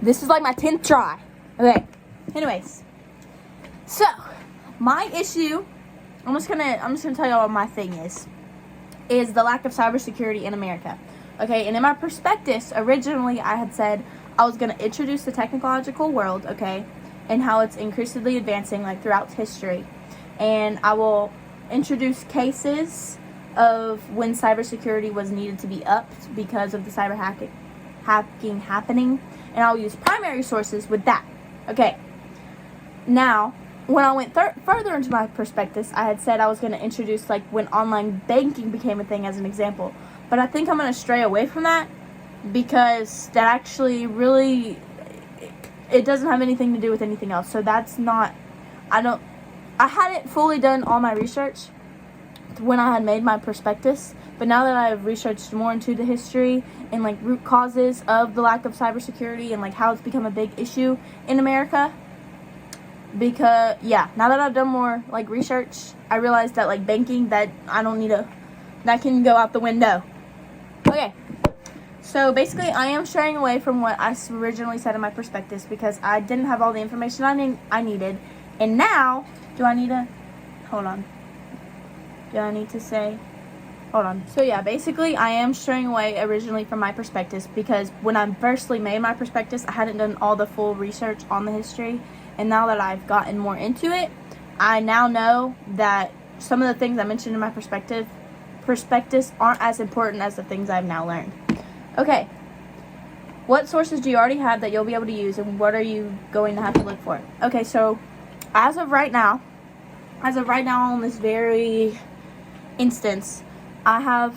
This is like my 10th try. Okay. Anyways. So, my issue, I'm just gonna tell y'all what my thing is the lack of cybersecurity in America. Okay, and in my prospectus, originally I had said I was gonna introduce the technological world, okay, and how it's increasingly advancing like throughout history. And I will introduce cases of when cybersecurity was needed to be upped because of the cyber hacking happening, and I'll use primary sources with that. Okay. Now, when I went further into my prospectus, I had said I was going to introduce like when online banking became a thing as an example. But I think I'm going to stray away from that because that actually really, it doesn't have anything to do with anything else. So that's not, I hadn't fully done all my research when I had made my prospectus. But now that I've researched more into the history and like root causes of the lack of cybersecurity and like how it's become a big issue in America, because now that I've done more like research, I realized that like banking, that I don't need that can go out the window. Okay, so basically I am straying away from what I originally said in my prospectus because I didn't have all the information I needed, and now do I need to say hold on. So yeah, basically I am straying away originally from my prospectus because when I firstly made my prospectus, I hadn't done all the full research on the history. And now that I've gotten more into it, I now know that some of the things I mentioned in my prospectus aren't as important as the things I've now learned. Okay, what sources do you already have that you'll be able to use, and what are you going to have to look for? Okay, so as of right now on this very instance, I have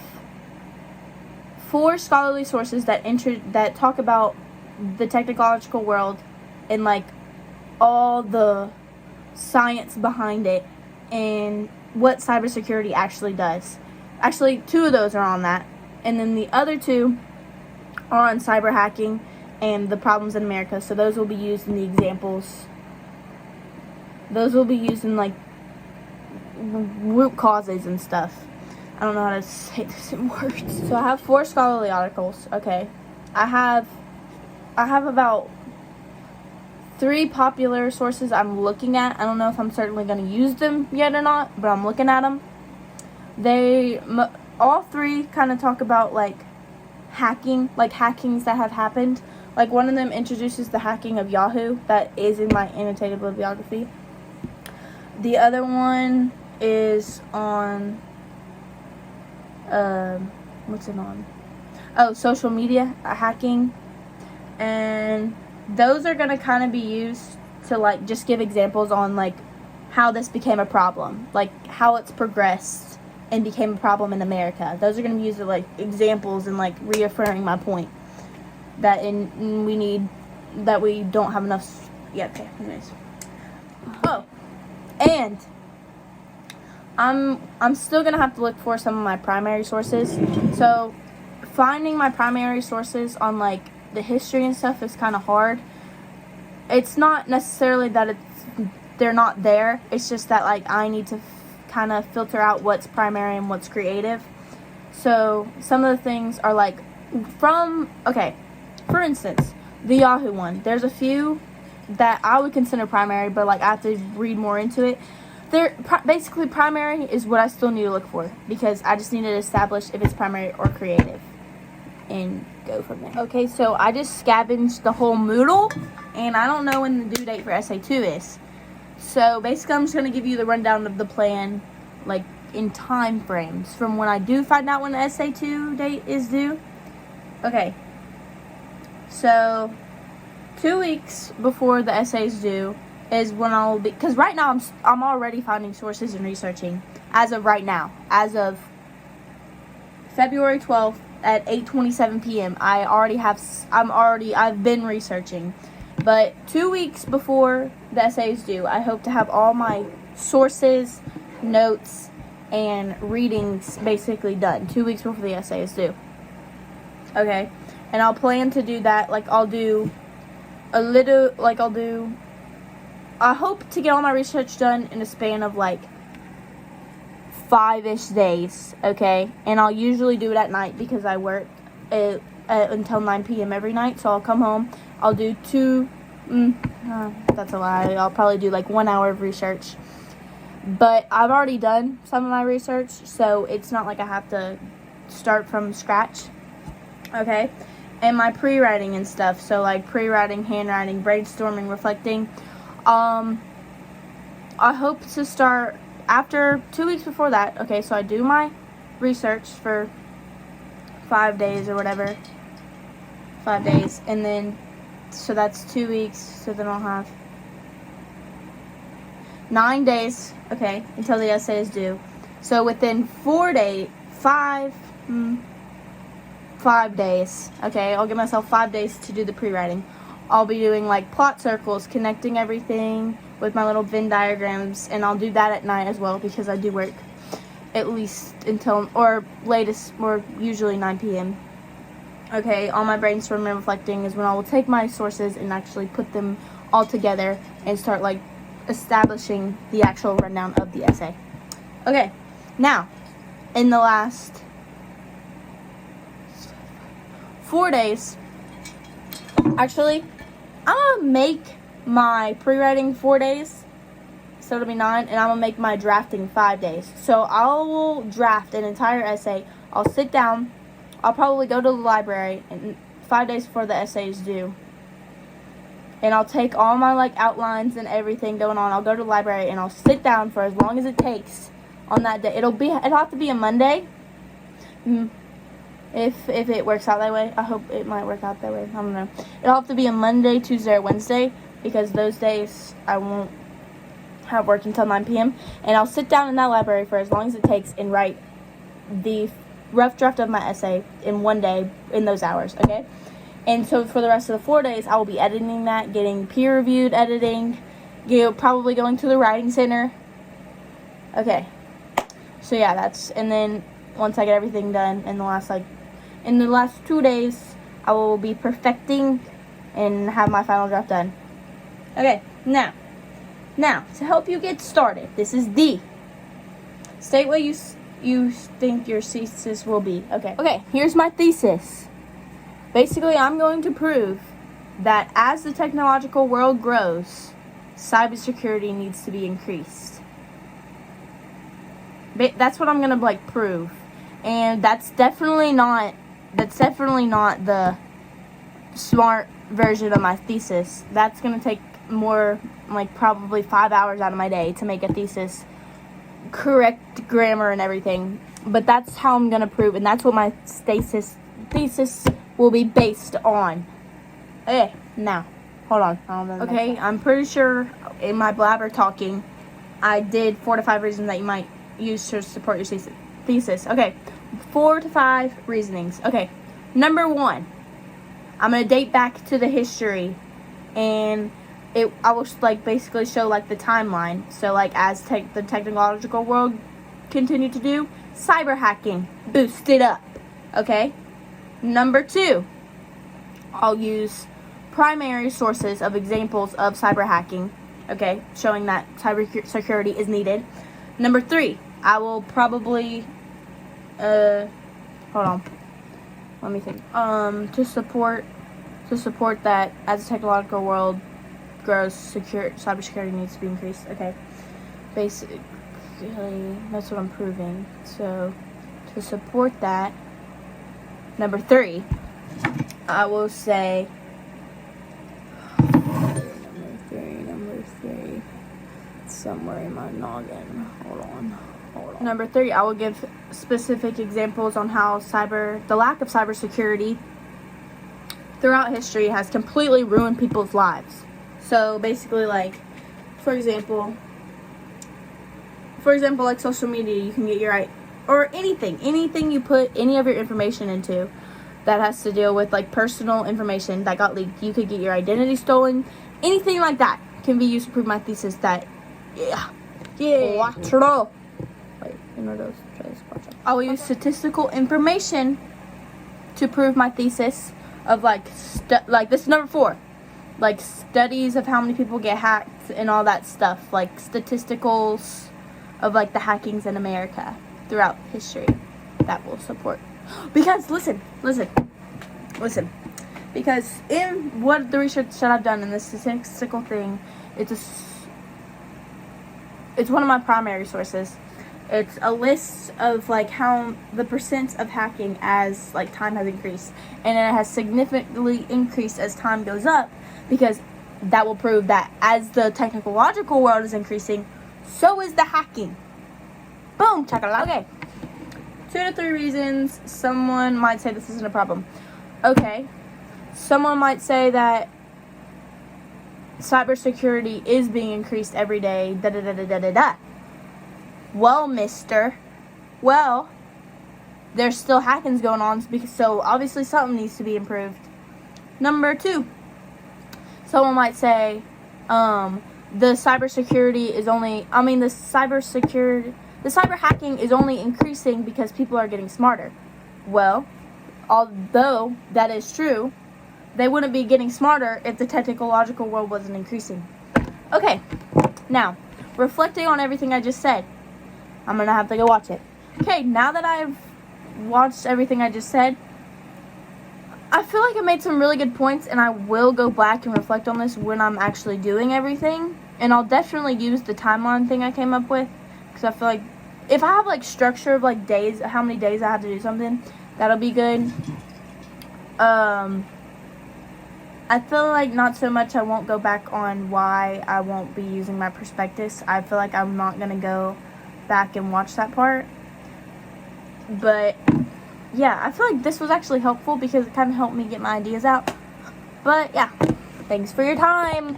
4 scholarly sources that talk about the technological world and like all the science behind it and what cybersecurity actually does. Actually, 2 of those are on that, and then the other 2 are on cyber hacking and the problems in America. So those will be used in the examples. Those will be used in like root causes and stuff. I don't know how to say this in words. So I have 4 scholarly articles. Okay, I have about 3 popular sources I'm looking at. I don't know if I'm certainly going to use them yet or not, but I'm looking at them. All 3 kind of talk about like hackings that have happened. Like one of them introduces the hacking of Yahoo that is in my annotated bibliography. The other one is on what's it on? Oh, social media hacking. And those are going to kind of be used to like just give examples on like how this became a problem, like how it's progressed and became a problem in America. Those are going to be used as like examples and like reaffirming my point that we don't have enough. Yeah, okay, anyways. Oh, and I'm still going to have to look for some of my primary sources. So finding my primary sources on like the history and stuff is kind of hard. It's not necessarily that they're not there. It's just that like I need to kind of filter out what's primary and what's creative. So some of the things are like for instance, the Yahoo one. There's a few that I would consider primary, but like I have to read more into it. They're basically primary is what I still need to look for because I just need to establish if it's primary or creative and go from there. Okay, so I just scavenged the whole Moodle and I don't know when the due date for Essay 2 is. So basically I'm just going to give you the rundown of the plan like in time frames from when I do find out when the Essay 2 date is due. Okay, so 2 weeks before the essay is due is when I'll be, because right now I'm already finding sources and researching as of right now. As of February 12th at 8:27 p.m. I've been researching. But 2 weeks before the essay is due, I hope to have all my sources, notes, and readings basically done. 2 weeks before the essay is due. Okay, and I'll plan to do that. I hope to get all my research done in a span of like 5-ish days, okay? And I'll usually do it at night because I work. until 9 p.m. every night. So I'll come home. I'll do that's a lie. I'll probably do like 1 hour of research. But I've already done some of my research, so it's not like I have to start from scratch. Okay? And my pre-writing and stuff. So like pre-writing, handwriting, brainstorming, reflecting. I hope to start after 2 weeks before that. Okay, so I do my research for 5 days or whatever. 5 days. And then, so that's 2 weeks. So then I'll have 9 days, okay, until the essay is due. So within 5 days, okay, I'll give myself 5 days to do the pre-writing. I'll be doing like plot circles, connecting everything with my little Venn diagrams, and I'll do that at night as well because I do work at least until, or latest, or usually 9 p.m. Okay, all my brainstorming and reflecting is when I will take my sources and actually put them all together and start like establishing the actual rundown of the essay. Okay, now, in the last 4 days, actually, I'm gonna make my pre-writing 4 days, so it'll be 9, and I'm gonna make my drafting 5 days. So I will draft an entire essay. I'll sit down. I'll probably go to the library, and 5 days before the essay is due. And I'll take all my like outlines and everything going on. I'll go to the library and I'll sit down for as long as it takes on that day. It'll have to be a Monday. If it works out that way. I hope it might work out that way. I don't know. It'll have to be a Monday, Tuesday, or Wednesday, because those days I won't have work until 9 p.m. And I'll sit down in that library for as long as it takes and write the rough draft of my essay in 1 day in those hours, okay? And so for the rest of the 4 days, I will be editing that, getting peer-reviewed editing, probably going to the writing center. Okay. So yeah, and then once I get everything done in the last 2 days, I will be perfecting and have my final draft done. Okay, now, to help you get started, this is state what you think your thesis will be. Okay, here's my thesis. Basically, I'm going to prove that as the technological world grows, cybersecurity needs to be increased. That's what I'm going to prove. And that's definitely not the smart version of my thesis. That's going to take more, probably 5 hours out of my day to make a thesis, correct grammar and everything. But that's how I'm going to prove, and that's what my thesis will be based on. Okay, now, hold on. Okay, I'm pretty sure in my blabber talking, I did 4 to 5 reasons that you might use to support your thesis. Okay, 4 to 5 reasonings. Okay, number 1, I'm going to date back to the history, and I will basically show the timeline. So as the technological world continued to do, cyber hacking boosted up. Okay, number 2, I'll use primary sources of examples of cyber hacking. Okay, showing that cyber security is needed. Number 3, I will probably hold on. Let me think. To support that as the technological world grows, cybersecurity needs to be increased. Okay, basically that's what I'm proving. So to support that, number 3, I will say number three, somewhere in my noggin. Hold on. Number 3, I will give specific examples on how the lack of cybersecurity throughout history has completely ruined people's lives. So basically, for example, social media, you can get or anything you put any of your information into that has to deal with personal information that got leaked. You could get your identity stolen. Anything like that can be used to prove my thesis that, watch it all. Wait, try this part. I will use statistical information to prove my thesis of this is number 4. Studies of how many people get hacked and all that stuff. Statisticals of the hackings in America throughout history that will support. Because listen, listen, because in what the research that I've done in this statistical thing, it's one of my primary sources. It's a list of like how the percent of hacking as like time has increased, and it has significantly increased as time goes up, because that will prove that as the technological world is increasing, so is the hacking. Boom, check it out. Okay, 2 to 3 reasons someone might say this isn't a problem. Okay, someone might say that cybersecurity is being increased every day. Da da da da da da da. Well, there's still hackings going on, so obviously something needs to be improved. Number 2, someone might say, the cyber hacking is only increasing because people are getting smarter. Well, although that is true, they wouldn't be getting smarter if the technological world wasn't increasing. Okay, now, reflecting on everything I just said, I'm going to have to go watch it. Okay, now that I've watched everything I just said, I feel like I made some really good points, and I will go back and reflect on this when I'm actually doing everything. And I'll definitely use the timeline thing I came up with, because I feel like if I have like structure of like days, how many days I have to do something, that'll be good. I feel like not so much I won't go back on why I won't be using my prospectus. I feel like I'm not going to go back and watch that part. But yeah, I feel like this was actually helpful because it kind of helped me get my ideas out. But yeah, thanks for your time.